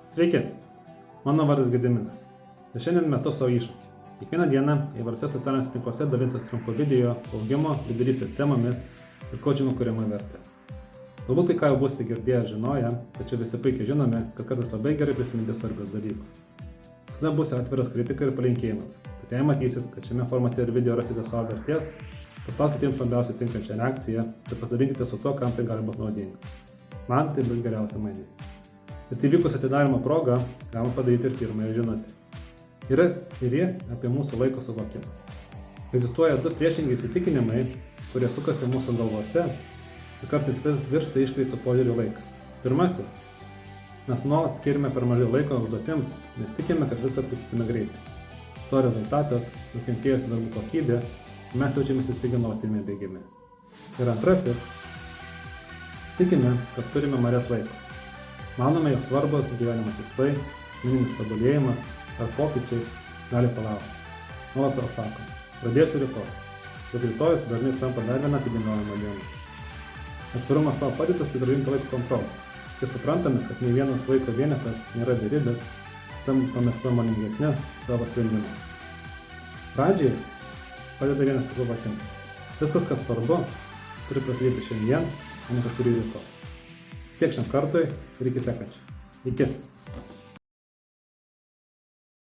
Sveiki, mano vardas Gediminas ir šiandien metu savo iššūkį. Kiekvieną dieną įvairiuose socialiniuose tinkluose dalinsiuos trumpo video, augimo, lyderystės temomis ir kočingo kuriamą vertę. Galbūt kai ką jau būsite girdėję ir žinoję, tačiau visi puikiai žinome, kad kartais labai gerai prisiminti svarbius dalykus. Visada būsiu atviras kritikai ir palinkėjimams, bet jei matysit, kad šiame formate ir video rasite savo vertės, paspaukite jums labiausiai tinkančią reakciją ir pasidalinkite su to, kam tai gali būti naudinga. Man tai bus geriausia mainai. Bet įvykus atidarymo progą galima padaryti ir pirmąją žinutę. Yra ir ji apie mūsų laiko suvokimą. Egzistuoja du priešingi įsitikinimai, kurie sukasi mūsų galvose ir kartais virsta iškreiptu požiūriu laiką. Pirmasis. Mes nuolat skiriame per mažai laiko užduotims, nes tikime, kad viską atliksime greitai. To rezultatas – nukentėjusi darbų kokybė, ir mes jaučiamės įstrigę nuolatiniame bėgime. Ir antrasis. Tikime, kad turime marias laiko. Manome, jog svarbus gyvenimo tikslai, asmeninis tobulėjimas ar pokyčiai gali palaukti. Nuolat sau sakom, pradėsiu rytoj. Bet rytojus dažnai tampa dar viena atidėliojimo diena. Atvirumas savo padeda sugrąžinti laiko kontrolę. Kai suprantame, kad nei vienas laiko vienetas nėra beribis, tampame sąmoningesni savo sprendimus. Pradžiai padeda vienas suvokimas. Viskas, kas svarbu, turi prasidėti šiandien, o ne kažkurį rytoj. Tiek šiam kartui ir iki sekančio. Iki.